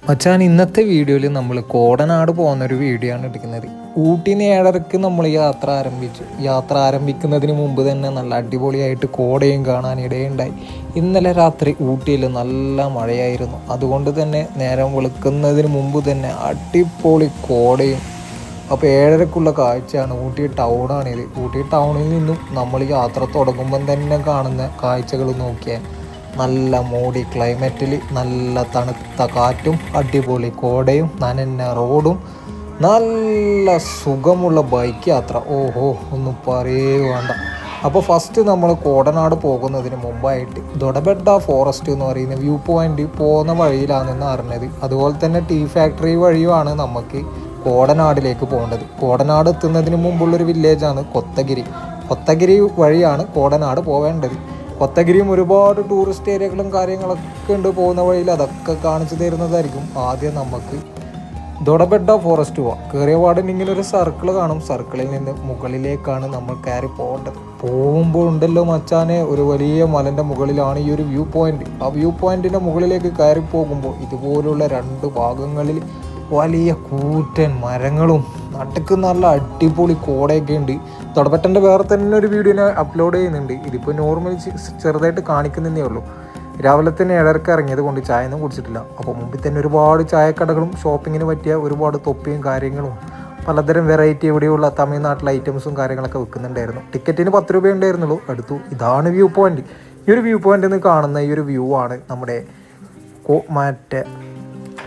മച്ചാൻ ഇന്നത്തെ വീഡിയോയിൽ നമ്മൾ കോടനാട് പോകുന്നൊരു വീഡിയോ ആണ് എടുക്കുന്നത്. ഊട്ടിന്ന് 7:30 നമ്മൾ യാത്ര ആരംഭിക്കുന്നതിന് മുമ്പ് തന്നെ നല്ല അടിപൊളിയായിട്ട് കോടയും കാണാൻ ഇടയുണ്ടായി. ഇന്നലെ രാത്രി ഊട്ടിയിൽ നല്ല മഴയായിരുന്നു. അതുകൊണ്ട് തന്നെ നേരം വെളുക്കുന്നതിന് മുമ്പ് തന്നെ അടിപൊളി കോടയും. അപ്പോൾ 7:30 കാഴ്ചയാണ്. ഊട്ടി ടൗണാണിത്. ഊട്ടി ടൗണിൽ നിന്നും നമ്മൾ യാത്ര തുടങ്ങുമ്പം തന്നെ കാണുന്ന കാഴ്ചകൾ നോക്കിയാൽ നല്ല മൂടി ക്ലൈമറ്റിൽ നല്ല തണുത്ത കാറ്റും അടിപൊളി കോടയും നനഞ്ഞ റോഡും നല്ല സുഖമുള്ള ബൈക്ക് യാത്ര. ഓഹോ, ഒന്നും പറയേ വേണ്ട. അപ്പോൾ ഫസ്റ്റ് നമ്മൾ കോടനാട് പോകുന്നതിന് മുമ്പായിട്ട് ദൊഡബെഡ ഫോറസ്റ്റ് എന്ന് പറയുന്ന വ്യൂ പോയിന്റ് പോകുന്ന വഴിയിലാണെന്ന് അറിഞ്ഞത്. അതുപോലെ തന്നെ ടീ ഫാക്ടറി വഴിയുമാണ് നമുക്ക് കോടനാടിലേക്ക് പോകേണ്ടത്. കോടനാട് എത്തുന്നതിന് മുമ്പുള്ളൊരു വില്ലേജാണ് കൊത്തഗിരി. കൊത്തഗിരി വഴിയാണ് കോടനാട് പോവേണ്ടത്. കൊത്തഗിരിയും ഒരുപാട് ടൂറിസ്റ്റ് ഏരിയകളും കാര്യങ്ങളൊക്കെ ഉണ്ട് പോകുന്ന വഴിയിൽ. അതൊക്കെ കാണിച്ചു തരുന്നതായിരിക്കും. ആദ്യം നമുക്ക് ദൊഡബെഡ ഫോറസ്റ്റ് പോവാം. കയറിയ പാടിന് ഇങ്ങനെ ഒരു സർക്കിൾ കാണും. സർക്കിളിൽ നിന്ന് മുകളിലേക്കാണ് നമ്മൾ കയറി പോകേണ്ടത്. പോകുമ്പോൾ ഉണ്ടല്ലോ മച്ചാനെ, ഒരു വലിയ മലൻ്റെ മുകളിലാണ് ഈ ഒരു വ്യൂ പോയിന്റ്. ആ വ്യൂ പോയിന്റിൻ്റെ മുകളിലേക്ക് കയറി പോകുമ്പോൾ ഇതുപോലുള്ള രണ്ട് ഭാഗങ്ങളിൽ വലിയ കൂറ്റൻ മരങ്ങളും നടുക്ക് നല്ല അടിപൊളി കോടയൊക്കെ ഉണ്ട്. തൊടപെട്ടൻ്റെ വേറെ തന്നെ ഒരു വീഡിയോ ഞാൻ അപ്ലോഡ് ചെയ്യുന്നുണ്ട്. ഇതിപ്പോൾ നോർമലി ചെറുതായിട്ട് കാണിക്കുന്നതേ ഉള്ളൂ. രാവിലെ തന്നെ 7:30 ഇറങ്ങിയത് കൊണ്ട് ചായ ഒന്നും കുടിച്ചിട്ടില്ല. അപ്പോൾ മുമ്പിൽ തന്നെ ഒരുപാട് ചായക്കടകളും ഷോപ്പിങ്ങിന് പറ്റിയ ഒരുപാട് തൊപ്പിയും കാര്യങ്ങളും പലതരം വെറൈറ്റി ഇവിടെയുള്ള തമിഴ്നാട്ടിലെ ഐറ്റംസും കാര്യങ്ങളൊക്കെ വെക്കുന്നുണ്ടായിരുന്നു. ടിക്കറ്റിന് 10 രൂപ ഉണ്ടായിരുന്നുള്ളൂ. എടുത്തു. ഇതാണ് വ്യൂ പോയിന്റ്. ഈ ഒരു വ്യൂ പോയിന്റിൽ നിന്ന് കാണുന്ന ഈ ഒരു വ്യൂ ആണ് നമ്മുടെ മറ്റേ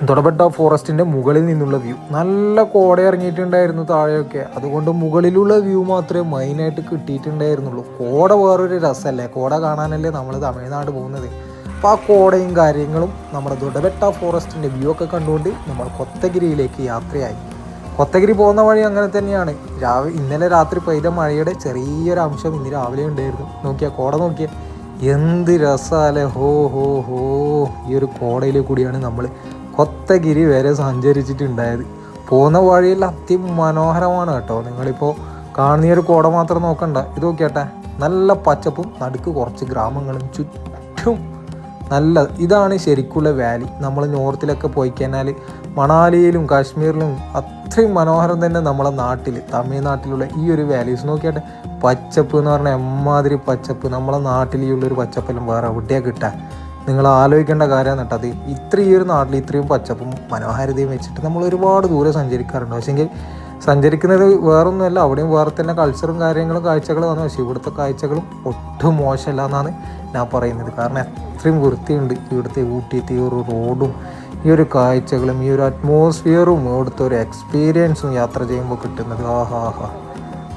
ദൊഡബെഡ ഫോറസ്റ്റിൻ്റെ മുകളിൽ നിന്നുള്ള വ്യൂ. നല്ല കോട ഇറങ്ങിയിട്ടുണ്ടായിരുന്നു താഴെയൊക്കെ. അതുകൊണ്ട് മുകളിലുള്ള വ്യൂ മാത്രമേ മെയിനായിട്ട് കിട്ടിയിട്ടുണ്ടായിരുന്നുള്ളൂ. കോട വേറൊരു രസമല്ലേ, കോട കാണാനല്ലേ നമ്മൾ തമിഴ്നാട് പോകുന്നത്. അപ്പോൾ ആ കോടയും കാര്യങ്ങളും നമ്മുടെ ദൊഡബെഡ ഫോറസ്റ്റിൻ്റെ വ്യൂ ഒക്കെ കണ്ടുകൊണ്ട് നമ്മൾ കൊത്തഗിരിയിലേക്ക് യാത്രയായി. കൊത്തഗിരി പോകുന്ന വഴി അങ്ങനെ തന്നെയാണ്. ഇന്നലെ രാത്രി പെയ്ത മഴയുടെ ചെറിയൊരു അംശം ഇന്ന് രാവിലെ ഉണ്ടായിരുന്നു. നോക്കിയാൽ കോട നോക്കിയാൽ എന്ത് രസമല്ലേ. ഹോ ഹോ ഹോ, ഈ ഒരു കോടയിൽ കൂടിയാണ് നമ്മൾ കൊത്തഗിരി വരെ സഞ്ചരിച്ചിട്ടുണ്ടായത്. പോകുന്ന വഴിയിൽ അതിമനോഹരമാണ് കേട്ടോ. നിങ്ങളിപ്പോൾ കാണുന്ന ഒരു കോട മാത്രം നോക്കണ്ട, ഇത് നോക്കിയാട്ടെ. നല്ല പച്ചപ്പും നടുക്ക് കുറച്ച് ഗ്രാമങ്ങളും ചുറ്റും നല്ല ഇതാണ് ശരിക്കുള്ള വാലി. നമ്മൾ നോർത്തിലൊക്കെ പോയി കഴിഞ്ഞാൽ മണാലിയിലും കാശ്മീരിലും അത്രയും മനോഹരം തന്നെ നമ്മളെ നാട്ടിൽ തമിഴ്നാട്ടിലുള്ള ഈ ഒരു വാലീസ് നോക്കിയാട്ടെ. പച്ചപ്പ് എന്ന് പറഞ്ഞാൽ എമ്മാതിരി പച്ചപ്പ്. നമ്മളെ നാട്ടിൽ ഈ ഉള്ളൊരു പച്ചപ്പെല്ലാം വേറെ എവിടെയാണ് കിട്ടുക? നിങ്ങൾ ആലോചിക്കേണ്ട കാര്യമാണ് കേട്ടോ. അത് ഈ ഒരു നാട്ടിൽ ഇത്രയും പച്ചപ്പും മനോഹാരിതയും വെച്ചിട്ട് നമ്മൾ ഒരുപാട് ദൂരെ സഞ്ചരിക്കാറുണ്ട്. പക്ഷേങ്കിൽ സഞ്ചരിക്കുന്നത് വേറൊന്നുമല്ല, അവിടെയും വേറെ തന്നെ കൾച്ചറും കാര്യങ്ങളും കാഴ്ചകളും ആണ്. പക്ഷേ ഇവിടുത്തെ കാഴ്ചകളും ഒട്ടും മോശമല്ല എന്നാണ് ഞാൻ പറയുന്നത്. കാരണം അത്രയും വൃത്തിയുണ്ട് ഇവിടുത്തെ ഊട്ടിയത്തെ ഈ ഒരു റോഡും ഈ ഒരു കാഴ്ചകളും ഈ ഒരു അറ്റ്മോസ്ഫിയറും ഇവിടുത്തെ ഒരു എക്സ്പീരിയൻസും യാത്ര ചെയ്യുമ്പോൾ കിട്ടുന്നത് ആഹാ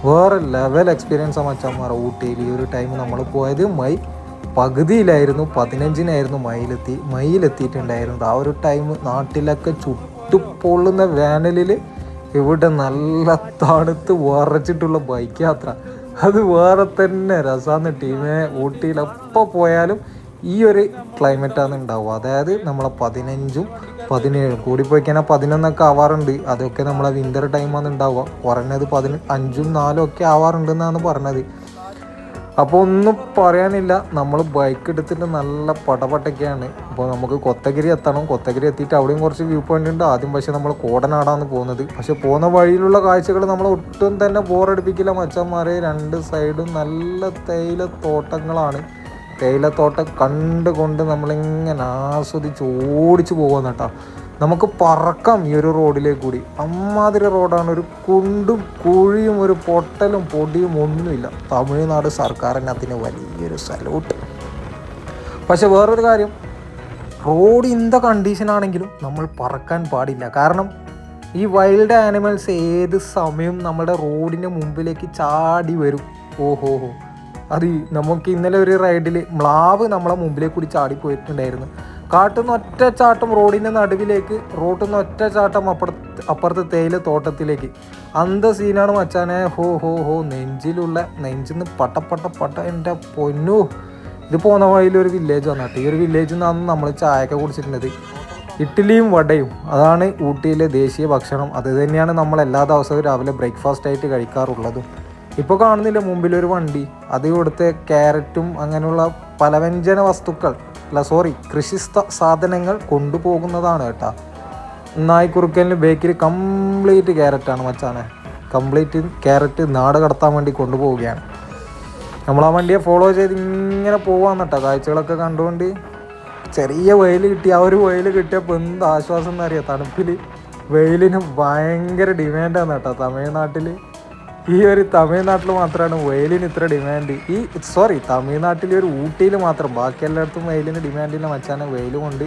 വേറെ ലെവൽ എക്സ്പീരിയൻസാണ് മച്ചാന്മാർ. ഊട്ടിയിൽ ഈ ഒരു ടൈം നമ്മൾ പോയത് പകുതിയിലായിരുന്നു, 15-നായിരുന്നു മയിലെത്തിയിട്ടുണ്ടായിരുന്നത്. ആ ഒരു ടൈം നാട്ടിലൊക്കെ ചുട്ടുപൊള്ളുന്ന വേനലിൽ ഇവിടെ നല്ല തണുത്ത് വിറച്ചിട്ടുള്ള ബൈക്ക് യാത്ര, അത് വേറെ തന്നെ രസമാണ് ടീമേ. ഊട്ടിയിൽ എപ്പോൾ പോയാലും ഈ ഒരു ക്ലൈമറ്റാണ് ഉണ്ടാവുക. അതായത് നമ്മളെ 15ഉം 17 കൂടിപ്പോയി കഴിഞ്ഞാൽ 11 ആവാറുണ്ട്. അതൊക്കെ നമ്മളെ വിൻ്റർ ടൈമാണ് ഉണ്ടാവുക. കുറഞ്ഞത് 5ഉം 4ഉം ഒക്കെ ആവാറുണ്ടെന്നാണ് പറഞ്ഞത്. അപ്പോൾ ഒന്നും പറയാനില്ല, നമ്മൾ ബൈക്ക് എടുത്തിട്ട് നല്ല പടപട്ടൊക്കെയാണ്. അപ്പോൾ നമുക്ക് കൊത്തഗിരി എത്തണം. കൊത്തഗിരി എത്തിയിട്ട് അവിടെയും കുറച്ച് വ്യൂ പോയിന്റ് ഉണ്ട് ആദ്യം. പക്ഷേ നമ്മൾ കോടനാടാണ് പോകുന്നത്. പക്ഷേ പോകുന്ന വഴിയിലുള്ള കാഴ്ചകൾ നമ്മൾ ഒട്ടും തന്നെ ബോറടിപ്പിക്കില്ല മച്ചന്മാരെ. രണ്ട് സൈഡും നല്ല തേയിലത്തോട്ടങ്ങളാണ്. തേയിലത്തോട്ടം കണ്ടുകൊണ്ട് നമ്മളിങ്ങനെ ആസ്വദിച്ച് ഓടിച്ച് പോകുന്ന കേട്ടോ. നമുക്ക് പറക്കാം ഈ ഒരു റോഡിലേക്ക് കൂടി. അമ്മാതിരി റോഡാണ്. ഒരു കുണ്ടും കുഴിയും ഒരു പൊട്ടലും പൊടിയും ഒന്നുമില്ല. തമിഴ്നാട് സർക്കാരിന് അതിന് വലിയൊരു സല്യൂട്ട്. പക്ഷെ വേറൊരു കാര്യം, റോഡ് ഇന്ന കണ്ടീഷനാണെങ്കിലും നമ്മൾ പറക്കാൻ പാടില്ല. കാരണം ഈ വൈൽഡ് ആനിമൽസ് ഏത് സമയം നമ്മുടെ റോഡിൻ്റെ മുമ്പിലേക്ക് ചാടി വരും. ഓഹോഹോ, അത് നമുക്ക് ഇന്നലെ ഒരു റൈഡിൽ മ്ലാവ് നമ്മളെ മുമ്പിലേക്ക് കൂടി ചാടി പോയിട്ടുണ്ടായിരുന്നു. കാട്ടുന്ന ഒറ്റച്ചാട്ടം റോഡിൻ്റെ നടുവിലേക്ക്, റോഡിൽ ഒറ്റച്ചാട്ടം അപ്പുറത്ത് തേയില തോട്ടത്തിലേക്ക്. അന്ത സീനാണ് മച്ചാനെ. ഹോ ഹോ ഹോ, നെഞ്ചിന്ന് പട്ട എൻ്റെ പൊന്നു. ഇത് പോകുന്ന വഴിയിലൊരു വില്ലേജ് വന്നിട്ട് ഈ ഒരു വില്ലേജിൽ നിന്നാണ് നമ്മൾ ചായയൊക്കെ കുടിച്ചിട്ടുള്ളത്. ഇഡ്ഡലിയും വടയും അതാണ് ഊട്ടിയിലെ ദേശീയ ഭക്ഷണം. അത് തന്നെയാണ് നമ്മൾ എല്ലാ ദിവസവും രാവിലെ ബ്രേക്ക്ഫാസ്റ്റ് ആയിട്ട് കഴിക്കാറുള്ളതും. ഇപ്പോൾ കാണുന്നില്ല മുമ്പിലൊരു വണ്ടി, അത് ഇവിടുത്തെ ക്യാരറ്റും അങ്ങനെയുള്ള പലവ്യഞ്ജന വസ്തുക്കൾ കൃഷി സാധനങ്ങൾ കൊണ്ടുപോകുന്നതാണ് കേട്ടോ. നായ്ക്കുറുക്കലിന് ബേക്കിൽ കംപ്ലീറ്റ് ക്യാരറ്റാണ് മച്ചാനെ. കംപ്ലീറ്റ് ക്യാരറ്റ് നാട് കടത്താൻ വേണ്ടി കൊണ്ടുപോവുകയാണ്. നമ്മൾ ആ വണ്ടിയെ ഫോളോ ചെയ്ത് ഇങ്ങനെ പോവാന്ന് കേട്ടോ, കാഴ്ചകളൊക്കെ കണ്ടുകൊണ്ട്. ചെറിയ വെയിൽ കിട്ടി, ആ ഒരു വെയിൽ കിട്ടിയപ്പോൾ എന്ത് ആശ്വാസം എന്നറിയാം. തണുപ്പിൽ വെയിലിന് ഭയങ്കര ഡിമാൻഡാണ് കേട്ടോ തമിഴ്നാട്ടിൽ. ഈ ഒരു തമിഴ്നാട്ടിൽ മാത്രമാണ് വെയിലിന് ഇത്ര ഡിമാൻഡ്. തമിഴ്നാട്ടിൽ ഒരു ഊട്ടിയിൽ മാത്രം, ബാക്കി എല്ലായിടത്തും വെയിലിന് ഡിമാൻഡില്ല മച്ചാനെ. വെയിൽ കൊണ്ട്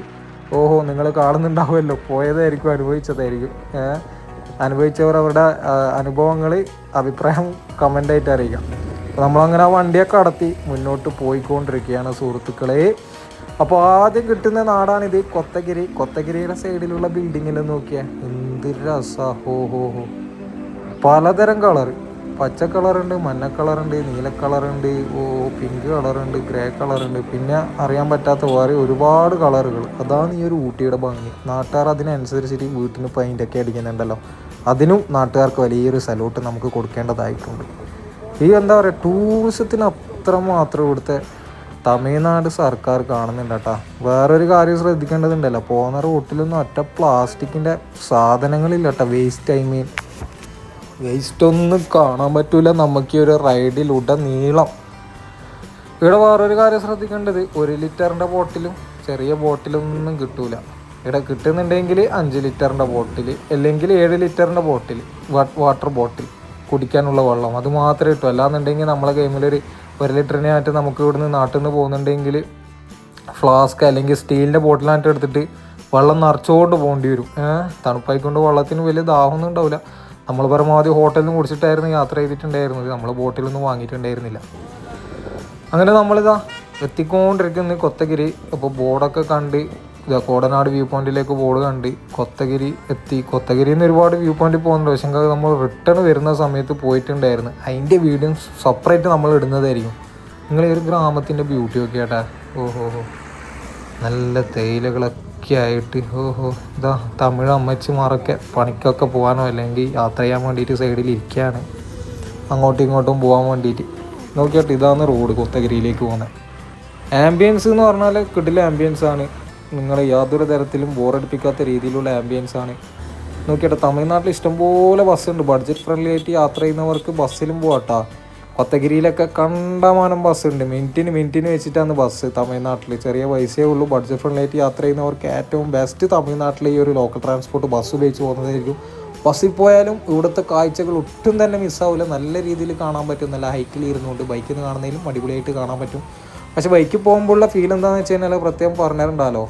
ഓഹോ നിങ്ങൾ കാണുന്നുണ്ടാവുമല്ലോ, പോയതായിരിക്കും അനുഭവിച്ചതായിരിക്കും. അനുഭവിച്ചവർ അവരുടെ അനുഭവങ്ങൾ അഭിപ്രായം കമൻ്റായിട്ട് അറിയിക്കാം. അപ്പോൾ നമ്മളങ്ങനെ ആ വണ്ടിയൊക്കെ കടത്തി മുന്നോട്ട് പോയിക്കൊണ്ടിരിക്കുകയാണ് സുഹൃത്തുക്കളെ. അപ്പോൾ ആദ്യം കിട്ടുന്ന നാടാണിത്, കൊത്തഗിരി. കൊത്തഗിരിയുടെ സൈഡിലുള്ള ബിൽഡിങ്ങിൽ നോക്കിയാൽ എന്ത് രസാ. ഹോ പലതരം കളർ, പച്ച കളറുണ്ട്, മഞ്ഞ കളറുണ്ട്, നീല കളറുണ്ട്, പിങ്ക് കളറുണ്ട്, ഗ്രേ കളറുണ്ട്, പിന്നെ അറിയാൻ പറ്റാത്ത വേറെ ഒരുപാട് കളറുകൾ. അതാണ് ഈ ഒരു ഊട്ടിയുടെ ഭംഗി. നാട്ടുകാർ അതിനനുസരിച്ചിട്ട് വീട്ടിന് പെയിൻ്റൊക്കെ അടിക്കുന്നുണ്ടല്ലോ, അതിനും നാട്ടുകാർക്ക് വലിയൊരു സല്യൂട്ട് നമുക്ക് കൊടുക്കേണ്ടതായിട്ടുണ്ട്. ഈ എന്താ പറയുക, ടൂറിസത്തിന് അത്രമാത്രം ഇവിടുത്തെ തമിഴ്നാട് സർക്കാർ കാണുന്നുണ്ട് കേട്ടോ. വേറൊരു കാര്യം ശ്രദ്ധിക്കേണ്ടതുണ്ടല്ലോ, പോകുന്ന റൂട്ടിലൊന്നും ഒറ്റ പ്ലാസ്റ്റിക്കിൻ്റെ സാധനങ്ങളില്ല കേട്ടോ. വേസ്റ്റ് ഒന്നും കാണാൻ പറ്റൂല നമുക്ക് ഈ ഒരു റൈഡിലുടനീളം. ഇവിടെ വേറൊരു കാര്യം ശ്രദ്ധിക്കേണ്ടത്, 1 ലിറ്ററിൻ്റെ ബോട്ടിലും ചെറിയ ബോട്ടിലൊന്നും കിട്ടൂല. ഇവിടെ കിട്ടുന്നുണ്ടെങ്കിൽ 5 ലിറ്ററിൻ്റെ ബോട്ടിൽ, അല്ലെങ്കിൽ 7 ലിറ്ററിൻ്റെ ബോട്ടിൽ, വാട്ടർ ബോട്ടിൽ, കുടിക്കാനുള്ള വെള്ളം, അത് മാത്രമേ കിട്ടൂ. അല്ലാന്നുണ്ടെങ്കിൽ നമ്മളെ കൈമിലൊരു 1 ലിറ്ററിനായിട്ട് നമുക്ക് ഇവിടുന്ന് നാട്ടിൽ നിന്ന് പോകുന്നുണ്ടെങ്കിൽ ഫ്ലാസ്ക് അല്ലെങ്കിൽ സ്റ്റീലിൻ്റെ ബോട്ടിലായിട്ട് എടുത്തിട്ട് വെള്ളം നിറച്ചുകൊണ്ട് പോകേണ്ടി വരും. തണുപ്പായിക്കൊണ്ട് വെള്ളത്തിന് വലിയ ദാഹമൊന്നും ഉണ്ടാവില്ല. നമ്മൾ പരമാവധി ഹോട്ടലിൽ നിന്ന് കുടിച്ചിട്ടായിരുന്നു യാത്ര ചെയ്തിട്ടുണ്ടായിരുന്നത്, നമ്മൾ ബോട്ടിലൊന്നും വാങ്ങിയിട്ടുണ്ടായിരുന്നില്ല. അങ്ങനെ നമ്മളിതാ എത്തിക്കൊണ്ടിരിക്കുന്ന കൊത്തഗിരി. അപ്പോൾ ബോർഡൊക്കെ കണ്ട് കോടനാട് വ്യൂ പോയിന്റിലേക്ക് ബോർഡ് കണ്ട് കൊത്തഗിരി എത്തി. കൊത്തഗിരിയിൽ നിന്ന് ഒരുപാട് വ്യൂ പോയിന്റിൽ പോകുന്നുണ്ട്, പക്ഷേ നമ്മൾ റിട്ടേൺ വരുന്ന സമയത്ത് പോയിട്ടുണ്ടായിരുന്നു. അതിൻ്റെ വീഡിയോ സെപ്പറേറ്റ് നമ്മൾ ഇടുന്നതായിരിക്കും. നിങ്ങൾ ഈ ഒരു ഗ്രാമത്തിൻ്റെ ബ്യൂട്ടി ഒക്കെ ആട്ടാ. നല്ല തേയിലകളൊക്കെ ആയിട്ട്. ഇതാ തമിഴ് അമ്മച്ചിമാരൊക്കെ പണിക്കൊക്കെ പോകാനോ അല്ലെങ്കിൽ യാത്ര ചെയ്യാൻ വേണ്ടിയിട്ട് സൈഡിൽ ഇരിക്കുകയാണ്, അങ്ങോട്ടും ഇങ്ങോട്ടും പോകാൻ വേണ്ടിയിട്ട്. നോക്കിയാട്ട് ഇതാണ് റോഡ് കൊത്തഗിരിയിലേക്ക് പോകുന്നത്. ആംബിയൻസ് എന്ന് പറഞ്ഞാൽ കിടിലൻ ആംബിയൻസാണ്. നിങ്ങൾ യാതൊരു തരത്തിലും ബോറടിപ്പിക്കാത്ത രീതിയിലുള്ള ആംബിയൻസാണ്. നോക്കിയിട്ട് തമിഴ്നാട്ടിൽ ഇഷ്ടംപോലെ ബസ്സുണ്ട്. ബഡ്ജറ്റ് ഫ്രണ്ട്ലി ആയിട്ട് യാത്ര ചെയ്യുന്നവർക്ക് ബസ്സിലും പോകട്ടോ. കൊത്തഗിരിയിലൊക്കെ കണ്ടമാനം ബസ്സുണ്ട്. മിനിറ്റിന് വെച്ചിട്ടാണ് ബസ് തമിഴ്നാട്ടിൽ. ചെറിയ പൈസയേ ഉള്ളൂ. ബഡ്ജറ്റ് ഫ്രണ്ട്ലി ആയിട്ട് യാത്ര ചെയ്യുന്നവർക്ക് ഏറ്റവും ബെസ്റ്റ് തമിഴ്നാട്ടിലെ ഈ ഒരു ലോക്കൽ ട്രാൻസ്പോർട്ട് ബസ് ഉപയോഗിച്ച് പോകുന്നതായിരിക്കും. ബസ്സിൽ പോയാലും ഇവിടുത്തെ കാഴ്ചകൾ ഒട്ടും തന്നെ മിസ്സാവില്ല. നല്ല രീതിയിൽ കാണാൻ പറ്റും. നല്ല ഹൈറ്റിൽ ഇരുന്നുകൊണ്ട് ബൈക്കിൽ നിന്ന് കാണുന്നതിലും അടിപൊളിയായിട്ട് കാണാൻ പറ്റും. പക്ഷേ ബൈക്കിൽ പോകുമ്പോഴുള്ള ഫീൽ എന്താണെന്ന് വെച്ച് കഴിഞ്ഞാൽ പ്രത്യേകം പറഞ്ഞിട്ടുണ്ടല്ലോ.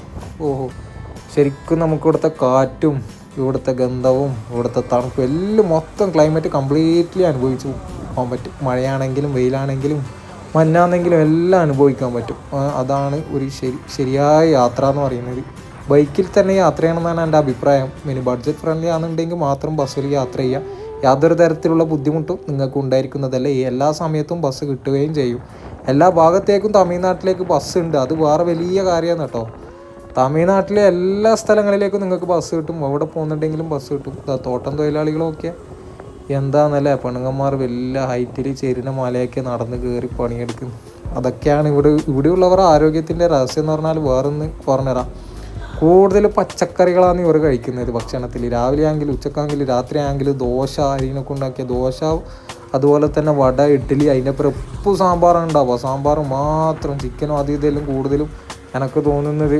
ശരിക്കും നമുക്ക് ഇവിടുത്തെ കാറ്റും ഇവിടുത്തെ ഗന്ധവും ഇവിടുത്തെ തണുപ്പും എല്ലാം മൊത്തം ക്ലൈമറ്റ് കംപ്ലീറ്റ്ലി അനുഭവിച്ചു പോകാൻ പറ്റും. മഴയാണെങ്കിലും വെയിലാണെങ്കിലും മഞ്ഞാണെങ്കിലും എല്ലാം അനുഭവിക്കാൻ പറ്റും. അതാണ് ഒരു ശരിയായ യാത്ര എന്ന് പറയുന്നത്. ബൈക്കിൽ തന്നെ യാത്ര ചെയ്യണമെന്നാണ് എൻ്റെ അഭിപ്രായം. ഇനി ബഡ്ജറ്റ് ഫ്രണ്ട്ലി ആണെന്നുണ്ടെങ്കിൽ മാത്രം ബസ്സിൽ യാത്ര ചെയ്യുക. യാതൊരു തരത്തിലുള്ള ബുദ്ധിമുട്ടും നിങ്ങൾക്ക് ഉണ്ടായിരിക്കുന്നതല്ല. എല്ലാ സമയത്തും ബസ് കിട്ടുകയും ചെയ്യും. എല്ലാ ഭാഗത്തേക്കും തമിഴ്നാട്ടിലേക്ക് ബസ് ഉണ്ട്. അത് വേറെ വലിയ കാര്യമാണ് കേട്ടോ. തമിഴ്നാട്ടിലെ എല്ലാ സ്ഥലങ്ങളിലേക്കും നിങ്ങൾക്ക് ബസ് കിട്ടും. എവിടെ പോകുന്നുണ്ടെങ്കിലും ബസ് കിട്ടും. തോട്ടം തൊഴിലാളികളൊക്കെ എന്താണെന്നല്ലേ, പെണ്ണുങ്ങന്മാർ വലിയ ഹൈറ്റിൽ ചെരിന മലയൊക്കെ നടന്ന് കയറി പണിയെടുക്കുന്നു. അതൊക്കെയാണ് ഇവിടെയുള്ളവർ ആരോഗ്യത്തിൻ്റെ രഹസ്യം എന്ന് പറഞ്ഞാൽ വേറൊന്ന് പറഞ്ഞുതരാം. കൂടുതൽ പച്ചക്കറികളാണ് ഇവർ കഴിക്കുന്നത് ഭക്ഷണത്തിൽ. രാവിലെ ആണെങ്കിലും ഉച്ചക്കാണെങ്കിലും രാത്രി ആണെങ്കിലും ദോശ, അരിനൊക്കെ ഉണ്ടാക്കിയ ദോശ, അതുപോലെ തന്നെ വട, ഇഡ്ഡലി, അതിൻ്റെ അപ്പുറം ഉപ്പ് സാമ്പാറാണ് ഉണ്ടാവുക. സാമ്പാർ മാത്രം. ചിക്കനും അത് ഇതെല്ലാം കൂടുതലും എനിക്ക് തോന്നുന്നത്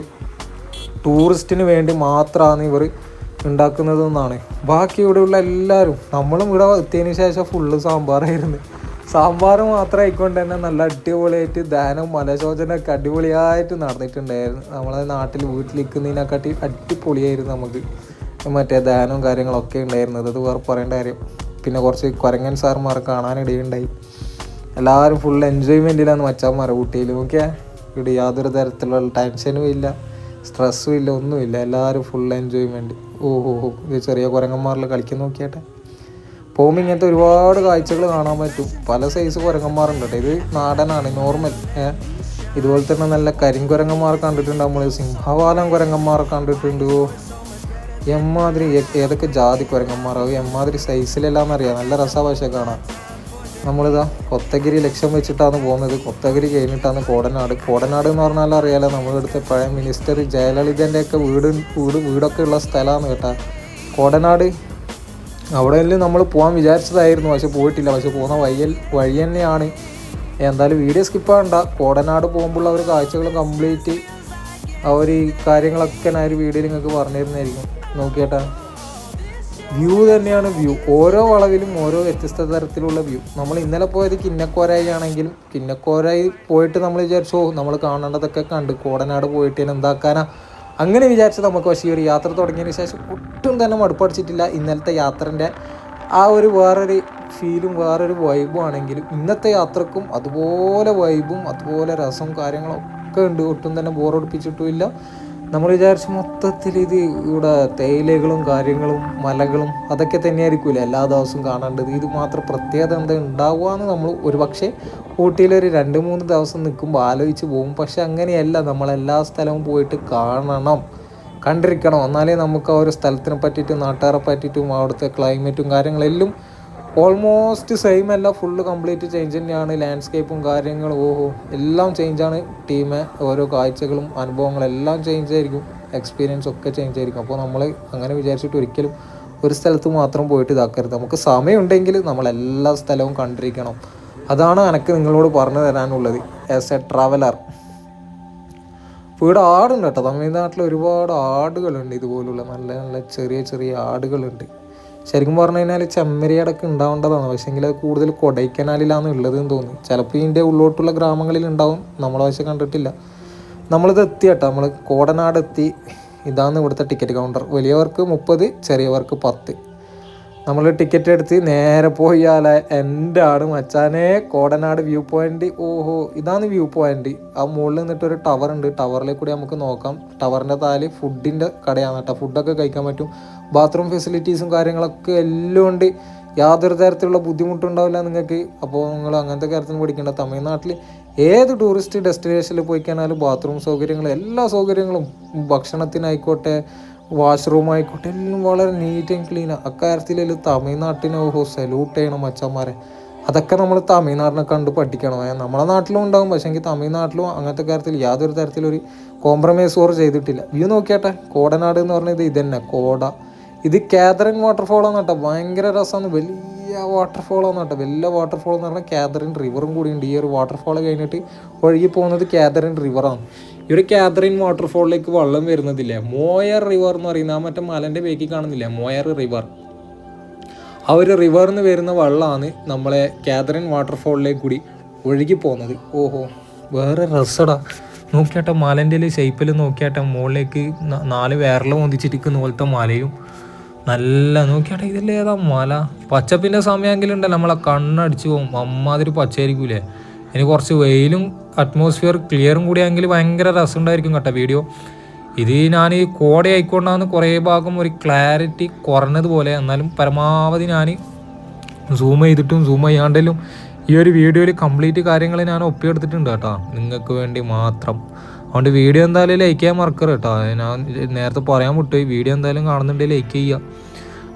ടൂറിസ്റ്റിന് വേണ്ടി മാത്രമാണ് ഇവർ ഉണ്ടാക്കുന്നതെന്നാണ്. ബാക്കി ഇവിടെയുള്ള എല്ലാവരും, നമ്മളും ഇവിടെ എത്തിയതിന് ശേഷം ഫുള്ള് സാമ്പാറായിരുന്നു. സാമ്പാർ മാത്രം ആയിക്കൊണ്ട് തന്നെ നല്ല അടിപൊളിയായിട്ട് ധ്യാനം മലശോചനമൊക്കെ അടിപൊളിയായിട്ട് നടന്നിട്ടുണ്ടായിരുന്നു. നമ്മളെ നാട്ടിൽ വീട്ടിലിരിക്കുന്നതിനെക്കാട്ടി അടിപൊളിയായിരുന്നു നമുക്ക് മറ്റേ ധ്യാനവും കാര്യങ്ങളൊക്കെ ഉണ്ടായിരുന്നത്. അത് വേറെ പറയേണ്ട കാര്യം. പിന്നെ കുറച്ച് കുരങ്ങൻ സാർമാരെ കാണാനിടയുണ്ടായി. എല്ലാവരും ഫുൾ എൻജോയ്മെൻറ്റിലാണ് മച്ചാന്മാരെ ഊട്ടിയിൽ. നോക്കിയാൽ ഇവിടെ യാതൊരു തരത്തിലുള്ള ടെൻഷനും ഇല്ല, സ്ട്രെസ്സും ഇല്ല, ഒന്നുമില്ല. എല്ലാവരും ഫുൾ എൻജോയ്മെൻറ്റ്. ഇത് ചെറിയ കുരങ്ങന്മാരിൽ കളിക്കാൻ നോക്കിയാട്ടെ. പോകുമ്പോൾ ഇങ്ങനത്തെ ഒരുപാട് കാഴ്ചകൾ കാണാൻ പറ്റും. പല സൈസ് കുരങ്ങന്മാരുണ്ട് കേട്ടോ. ഇത് നാടനാണ്, നോർമൽ. ഇതുപോലെ തന്നെ നല്ല കരിങ്കുരങ്ങന്മാർ കണ്ടിട്ടുണ്ട് നമ്മൾ. സിംഹവാലം കുരങ്ങന്മാരെ കണ്ടിട്ടുണ്ട്. എമ്മാതിരി ഏതൊക്കെ ജാതി കുരങ്ങന്മാരാകും, എമ്മാതിരി സൈസിലെല്ലാം അറിയാം. നല്ല രസമാണ് പക്ഷേ കാണാൻ. നമ്മളിതാ കൊത്തഗിരി ലക്ഷ്യം വെച്ചിട്ടാണ് പോകുന്നത്. കൊത്തഗിരി കഴിഞ്ഞിട്ടാണ് കോടനാട്. കോടനാട് എന്ന് പറഞ്ഞാൽ അറിയാലോ, നമ്മളെടുത്ത പഴയ മിനിസ്റ്റർ ജയലളിതൻ്റെയൊക്കെ വീടൊക്കെ ഉള്ള സ്ഥലമാണ് കേട്ടോ കോടനാട്. അവിടെ നമ്മൾ പോകാൻ വിചാരിച്ചതായിരുന്നു, പക്ഷെ പോയിട്ടില്ല. പക്ഷെ പോകുന്ന വഴി തന്നെയാണ്. എന്തായാലും വീഡിയോ സ്കിപ്പ് ആകണ്ട. കോടനാട് പോകുമ്പോഴുള്ള ഒരു കാഴ്ചകൾ കംപ്ലീറ്റ് ആ ഒരു കാര്യങ്ങളൊക്കെ ഞാൻ ഒരു വീഡിയോയിൽ നിങ്ങൾക്ക് പറഞ്ഞു തരുന്നതായിരിക്കും. നോക്കിയേട്ടാ, വ്യൂ തന്നെയാണ് വ്യൂ. ഓരോ വളവിലും ഓരോ വ്യത്യസ്ത തരത്തിലുള്ള വ്യൂ. നമ്മൾ ഇന്നലെ പോയത് കിന്നക്കോരായി ആണെങ്കിലും കിന്നക്കോരായി പോയിട്ട് നമ്മൾ വിചാരിച്ചോ നമ്മൾ കാണേണ്ടതൊക്കെ കണ്ട് കോടനാട് പോയിട്ട് എന്താക്കാനാ അങ്ങനെ വിചാരിച്ച് നമുക്ക്. പക്ഷേ ഈ ഒരു യാത്ര തുടങ്ങിയതിന് ശേഷം ഒട്ടും തന്നെ മടുപ്പടിച്ചിട്ടില്ല. ഇന്നലത്തെ യാത്രൻ്റെ ആ ഒരു വേറൊരു ഫീലും വേറൊരു വൈബും ആണെങ്കിലും ഇന്നത്തെ യാത്രക്കും അതുപോലെ വൈബും അതുപോലെ രസവും കാര്യങ്ങളൊക്കെ ഉണ്ട്. ഒട്ടും തന്നെ ബോറടിപ്പിച്ചിട്ടുമില്ല. നമ്മൾ വിചാരിച്ച് മൊത്തത്തിൽ ഇത് ഇവിടെ തേയിലകളും കാര്യങ്ങളും മലകളും അതൊക്കെ തന്നെയായിരിക്കില്ല എല്ലാ ദിവസവും കാണേണ്ടത്. ഇത് മാത്രം പ്രത്യേകത എന്താ ഉണ്ടാവുകയെന്ന് നമ്മൾ ഒരു പക്ഷേ ഊട്ടിയിലൊരു 2-3 ദിവസം നിൽക്കുമ്പോൾ ആലോചിച്ച് പോകും. പക്ഷെ അങ്ങനെയല്ല, നമ്മളെല്ലാ സ്ഥലവും പോയിട്ട് കാണണം, കണ്ടിരിക്കണം. എന്നാലേ നമുക്ക് ആ ഒരു സ്ഥലത്തിനെ പറ്റിയിട്ടും നാട്ടുകാരെ പറ്റിയിട്ടും അവിടുത്തെ ക്ലൈമറ്റും കാര്യങ്ങളെല്ലാം ഓൾമോസ്റ്റ് സെയിം അല്ല, ഫുള്ള് കംപ്ലീറ്റ് ചേഞ്ച് തന്നെയാണ്. ലാൻഡ്സ്കേപ്പും കാര്യങ്ങളും എല്ലാം ചേഞ്ചാണ്. ഓരോ കാഴ്ചകളും അനുഭവങ്ങളും എല്ലാം ചേഞ്ച് ആയിരിക്കും. എക്സ്പീരിയൻസ് ഒക്കെ ചേഞ്ച് ആയിരിക്കും. അപ്പോൾ നമ്മൾ അങ്ങനെ വിചാരിച്ചിട്ട് ഒരിക്കലും ഒരു സ്ഥലത്ത് മാത്രം പോയിട്ട് ഇതാക്കരുത്. നമുക്ക് സമയമുണ്ടെങ്കിൽ നമ്മളെല്ലാ സ്ഥലവും കണ്ടിരിക്കണം. അതാണ് എനിക്ക് നിങ്ങളോട് പറഞ്ഞു തരാനുള്ളത് ആസ് എ ട്രാവലർ. ഇവിടെ ആടുണ്ട് കേട്ടോ. തമിഴ്നാട്ടിൽ ഒരുപാട് ആടുകളുണ്ട്. ഇതുപോലുള്ള നല്ല നല്ല ചെറിയ ചെറിയ ആടുകളുണ്ട്. ശരിക്കും പറഞ്ഞു കഴിഞ്ഞാൽ ചെമ്മരിയാടൊക്കെ ഉണ്ടാവേണ്ടതാണ്. പക്ഷേങ്കിൽ അത് കൂടുതൽ കൊടൈക്കനാലിലാണ് ഉള്ളതെന്ന് തോന്നി. ചിലപ്പോൾ ഇതിൻ്റെ ഉള്ളോട്ടുള്ള ഗ്രാമങ്ങളിൽ ഉണ്ടാവും, നമ്മൾ പക്ഷേ കണ്ടിട്ടില്ല. നമ്മളിത് എത്തി കേട്ടോ. നമ്മൾ കോടനാട് എത്തി. ഇതാണ് ഇവിടുത്തെ ടിക്കറ്റ് കൗണ്ടർ. വലിയവർക്ക് 30, ചെറിയവർക്ക് 10. നമ്മൾ ടിക്കറ്റ് എടുത്ത് നേരെ പോയാലേ എൻ്റെ ആട് മച്ചാനെ കോടനാട് വ്യൂ പോയിൻ്റ്. ഇതാണ് വ്യൂ പോയിൻ്റ്. ആ മുകളിൽ നിന്നിട്ടൊരു ടവർ ഉണ്ട്. ടവറിലേക്ക് കൂടി നമുക്ക് നോക്കാം. ടവറിൻ്റെ താല് ഫുഡിൻ്റെ കടയാണ് കേട്ടോ. ഫുഡൊക്കെ കഴിക്കാൻ പറ്റും. ബാത്റൂം ഫെസിലിറ്റീസും കാര്യങ്ങളൊക്കെ എല്ലാം ഉണ്ട്. യാതൊരു തരത്തിലുള്ള ബുദ്ധിമുട്ടുണ്ടാവില്ല നിങ്ങൾക്ക്. അപ്പോൾ നിങ്ങൾ അങ്ങനത്തെ കാര്യത്തിന് പഠിക്കേണ്ട. തമിഴ്നാട്ടിൽ ഏത് ടൂറിസ്റ്റ് ഡെസ്റ്റിനേഷനിൽ പോയി കഴിഞ്ഞാലും ബാത്റൂം സൗകര്യങ്ങളും എല്ലാ സൗകര്യങ്ങളും ഭക്ഷണത്തിനായിക്കോട്ടെ വാഷ്റൂം ആയിക്കോട്ടെ എല്ലാം വളരെ നീറ്റ് ആൻഡ് ക്ലീനാണ്. അക്കാര്യത്തിലെല്ലാം തമിഴ്നാട്ടിനെ സല്യൂട്ട് ചെയ്യണം മച്ചന്മാരെ. അതൊക്കെ നമ്മൾ തമിഴ്നാടിനെ കണ്ട് പഠിക്കണം. നമ്മളെ നാട്ടിലും ഉണ്ടാകും, പക്ഷേ എങ്കിൽ തമിഴ്നാട്ടിലും അങ്ങനത്തെ കാര്യത്തിൽ യാതൊരു തരത്തിലൊരു കോംപ്രമൈസ് ഓർ ചെയ്തിട്ടില്ല. വ്യൂ നോക്കിയാട്ടെ. കോടനാട് എന്ന് പറഞ്ഞത് ഇതന്നെ കോട. ഇത് കാതറിൻ വാട്ടർഫോളാണ് കേട്ടോ. ഭയങ്കര രസമാണ്. വലിയ വാട്ടർഫോളാണ് കേട്ടോ. വലിയ വാട്ടർഫോൾ എന്ന് പറഞ്ഞാൽ കാതറിൻ റിവറും കൂടിയുണ്ട്. ഈ ഒരു വാട്ടർഫോൾ കഴിഞ്ഞിട്ട് ഒഴുകി പോകുന്നത് കാതറിൻ റിവറാണ്. ഈ ഒരു കാതറിൻ വാട്ടർഫോളിലേക്ക് വെള്ളം വരുന്നതില്ലേ, മോയർ റിവർ എന്ന് പറയുന്ന ആ മറ്റേ മലൻ്റെ ബേക്കിൽ കാണുന്നില്ല മോയർ റിവർ. ആ ഒരു റിവറിൽ നിന്ന് വരുന്ന വെള്ളമാണ് നമ്മളെ കാതറിൻ വാട്ടർഫോളിലേക്ക് കൂടി ഒഴുകി പോകുന്നത്. വേറെ രസടാ. നോക്കിയാട്ടെ മലേൻ്റെ ഷേപ്പിൽ നോക്കിയാട്ടെ മുകളിലേക്ക് 4 വിരൽ പൊന്തിച്ചിരിക്കുന്ന പോലത്തെ മലയും നല്ല നോക്കിയാട്ടെ. ഇതല്ലേ ഏതാ മല? പച്ചപ്പിൻ്റെ സമയമെങ്കിലും ഉണ്ടല്ലോ നമ്മളെ കണ്ണടിച്ച് പോകും. അമ്മാതിരി പച്ചയായിരിക്കൂലേ. ഇനി കുറച്ച് വെയിലും അറ്റ്മോസ്ഫിയർ ക്ലിയറും കൂടിയാണെങ്കിൽ ഭയങ്കര രസമുണ്ടായിരിക്കും കേട്ടോ വീഡിയോ. ഇത് ഞാൻ ഈ കോട ആയിക്കൊണ്ടാണ് കുറേ ഭാഗം ഒരു ക്ലാരിറ്റി കുറഞ്ഞതുപോലെ. എന്നാലും പരമാവധി ഞാൻ സൂം ചെയ്തിട്ടും സൂം ചെയ്യാണ്ടെങ്കിലും ഈ ഒരു വീഡിയോയിൽ കംപ്ലീറ്റ് കാര്യങ്ങൾ ഞാൻ ഒപ്പിയെടുത്തിട്ടുണ്ട് കേട്ടോ, നിങ്ങൾക്ക് വേണ്ടി മാത്രം. അതുകൊണ്ട് വീഡിയോ എന്തായാലും ലൈക്ക് ചെയ്യാൻ മറക്കരുത് കേട്ടോ. ഞാൻ നേരത്തെ പറയാൻ വിട്ടു. ഈ വീഡിയോ എന്തായാലും കാണുന്നുണ്ടെങ്കിൽ ലൈക്ക് ചെയ്യുക.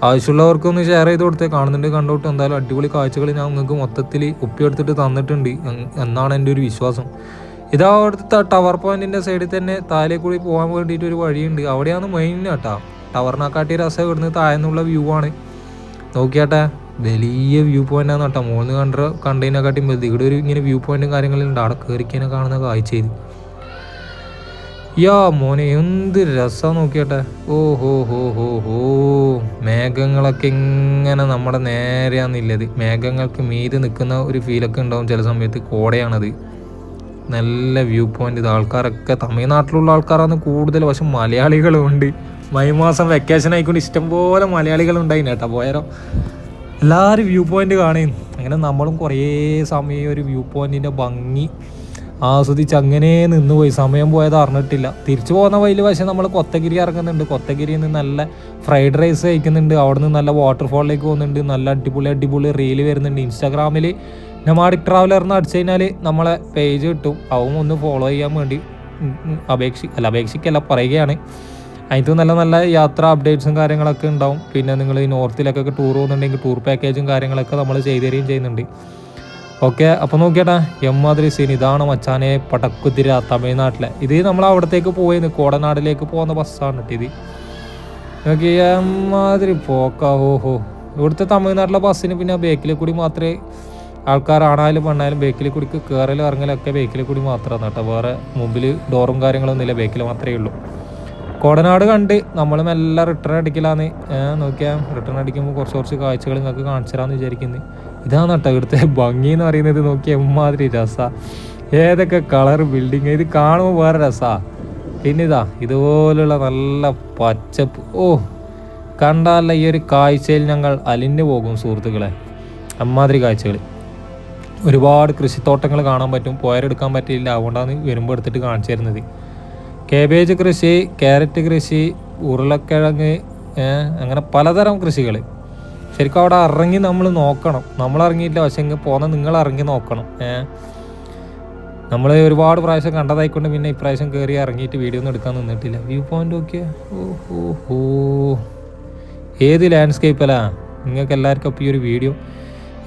ആവശ്യമുള്ളവർക്കൊന്ന് ഷെയർ ചെയ്ത് കൊടുത്തേ. കാണുന്നുണ്ട് കണ്ടോട്ട്. എന്തായാലും അടിപൊളി കാഴ്ചകൾ ഞാൻ നിങ്ങൾക്ക് മൊത്തത്തിൽ ഒപ്പിയെടുത്തിട്ട് തന്നിട്ടുണ്ട് എന്നാണ് എൻ്റെ ഒരു വിശ്വാസം. ഇതാ അവിടുത്തെ ടവർ പോയിന്റിൻ്റെ സൈഡിൽ തന്നെ താഴെ കൂടി പോകാൻ വേണ്ടിയിട്ട് ഒരു വഴിയുണ്ട്. അവിടെയാണ് മെയിൻ കേട്ടോ. ടവറിനെക്കാട്ടി രസം ഇവിടുന്ന് താഴെന്നുള്ള വ്യൂ ആണ്. നോക്കിയാട്ടെ വലിയ വ്യൂ പോയിൻ്റാണ് കേട്ടോ. മുകളിൽ കണ്ടതിനെക്കാട്ടി മതി. ഇവിടെ ഒരു ഇങ്ങനെ വ്യൂ പോയിന്റും കാര്യങ്ങളുണ്ട്. അവിടെ കയറിക്കാനെ കാണുന്ന കാഴ്ച ചെയ്ത് മോനെ എന്ത് രസം നോക്കിയാട്ടെ. മേഘങ്ങളൊക്കെ ഇങ്ങനെ നമ്മുടെ നേരെയാന്നില്ലത്. മേഘങ്ങൾക്ക് മീത് നിൽക്കുന്ന ഒരു ഫീലൊക്കെ ഉണ്ടാവും ചില സമയത്ത്. കോടയാണത്. നല്ല വ്യൂ പോയിന്റ്. ഇത് ആൾക്കാരൊക്കെ തമിഴ്നാട്ടിലുള്ള ആൾക്കാരാണ് കൂടുതൽ. പക്ഷെ മലയാളികളും ഉണ്ട്. മെയ് മാസം വെക്കേഷൻ ആയിക്കൊണ്ട് ഇഷ്ടംപോലെ മലയാളികളുണ്ടായി കേട്ടോ. പോയാലോ എല്ലാവരും വ്യൂ പോയിന്റ് കാണും. അങ്ങനെ നമ്മളും കുറേ സമയം ഒരു വ്യൂ പോയിന്റിൻ്റെ ഭംഗി ആസ്വദിച്ച് അങ്ങനെ നിന്ന് പോയി. സമയം പോയത് അറിഞ്ഞിട്ടില്ല. തിരിച്ചു പോകുന്ന വഴിയിൽ പക്ഷേ നമ്മൾ കൊത്തഗിരി ഇറങ്ങുന്നുണ്ട്. കൊത്തഗിരിയിൽ നിന്ന് നല്ല ഫ്രൈഡ് റൈസ് കഴിക്കുന്നുണ്ട്. അവിടെ നിന്ന് നല്ല വാട്ടർഫോളിലേക്ക് പോകുന്നുണ്ട്. നല്ല അടിപൊളി റീല് വരുന്നുണ്ട്. ഇൻസ്റ്റാഗ്രാമിൽ നൊമാഡിക് ട്രാവലർ എന്ന് അടിച്ചു കഴിഞ്ഞാൽ നമ്മളെ പേജ് കിട്ടും. അവൻ ഒന്ന് ഫോളോ ചെയ്യാൻ വേണ്ടി അപേക്ഷിക്കല്ല പറയുകയാണ്. അതിന് നല്ല നല്ല യാത്രാ അപ്ഡേറ്റ്സും കാര്യങ്ങളൊക്കെ ഉണ്ടാവും. പിന്നെ നിങ്ങൾ ഈ നോർത്തിലൊക്കെ ടൂർ പോകുന്നുണ്ടെങ്കിൽ ടൂർ പാക്കേജും കാര്യങ്ങളൊക്കെ നമ്മൾ ചെയ്തു തരികയും ചെയ്യുന്നുണ്ട്. ഓക്കെ, അപ്പോൾ നോക്കിയേട്ടാ എമ്മാതിരി സീൻ. ഇതാണ് മച്ചാനെ പടക്കുതിര തമിഴ്നാട്ടിലെ. ഇത് നമ്മൾ അവിടത്തേക്ക് പോയിന്ന് കോടനാടിലേക്ക് പോകുന്ന ബസ്സാണ് കേട്ടോ ഇത്. നോക്കി എമ്മാതിരി പോക്കാ. ഓഹോ, ഇവിടുത്തെ തമിഴ്നാട്ടിലെ ബസ്സിന് പിന്നെ ബേക്കിൽ കൂടി മാത്രമേ ആൾക്കാരാണായാലും പെണ്ണായാലും ബേക്കിൽ കൂടി കയറലും ഇറങ്ങലൊക്കെ ബേക്കിൽ കൂടി മാത്രമാണ് കേട്ടോ. വേറെ മുമ്പിൽ ഡോറും കാര്യങ്ങളൊന്നും ഇല്ല, ബേക്കിൽ മാത്രമേ ഉള്ളൂ. കോടനാട് കണ്ട് നമ്മൾ മെല്ലെ റിട്ടേൺ അടിക്കലാന്ന്. നോക്കിയാൽ റിട്ടേൺ അടിക്കുമ്പോൾ കുറച്ച് കാഴ്ചകൾ നിങ്ങൾക്ക് കാണിച്ചു തരാമെന്ന് വിചാരിക്കുന്നത്. ഇതാണ് കേട്ടോ ഇവിടുത്തെ ഭംഗി എന്ന് പറയുന്നത്. നോക്കിയാൽ എമ്മാതിരി രസമാണ്. ഏതൊക്കെ കളർ ബിൽഡിങ്, ഇത് കാണുമ്പോൾ വേറെ രസമാണ്. പിന്നെ ഇതുപോലുള്ള നല്ല പച്ചപ്പ്. ഓ, കണ്ടാലല്ല ഈ ഒരു കാഴ്ചയിൽ ഞങ്ങൾ അലിഞ്ഞു പോകും സുഹൃത്തുക്കളെ. അമ്മാതിരി കാഴ്ചകൾ. ഒരുപാട് കൃഷിത്തോട്ടങ്ങൾ കാണാൻ പറ്റും. പോയരെടുക്കാൻ പറ്റില്ല, അതുകൊണ്ടാണ് വരുമ്പോൾ എടുത്തിട്ട് കാണിച്ചു തരുന്നത്. കേബേജ് കൃഷി, ക്യാരറ്റ് കൃഷി, ഉരുളക്കിഴങ്ങ്, അങ്ങനെ പലതരം കൃഷികൾ. ശരിക്കും അവിടെ ഇറങ്ങി നമ്മൾ നോക്കണം. നമ്മൾ ഇറങ്ങിയില്ല, പക്ഷേ പോകുന്ന നിങ്ങൾ ഇറങ്ങി നോക്കണം. നമ്മൾ ഒരുപാട് പ്രാവശ്യം കണ്ടതായിക്കൊണ്ട് പിന്നെ ഇപ്രാവശ്യം കയറി ഇറങ്ങിയിട്ട് വീഡിയോ ഒന്നും എടുക്കാൻ നിന്നിട്ടില്ല. വ്യൂ പോയിന്റ് ഒക്കെ ഓ ഏത് ലാൻഡ്സ്കേപ്പല്ല. നിങ്ങൾക്ക് എല്ലാവർക്കും അപ്പോൾ ഈ ഒരു വീഡിയോ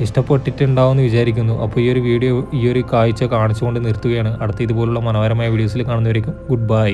ഇഷ്ടപ്പെട്ടിട്ടുണ്ടാവും എന്ന് വിചാരിക്കുന്നു. അപ്പോൾ ഈ ഒരു വീഡിയോ ഈ ഒരു കാഴ്ച കാണിച്ചുകൊണ്ട് നിർത്തുകയാണ്. അടുത്ത ഇതുപോലുള്ള മനോഹരമായ വീഡിയോസിൽ കാണുന്നവരേക്കും ഗുഡ് ബൈ.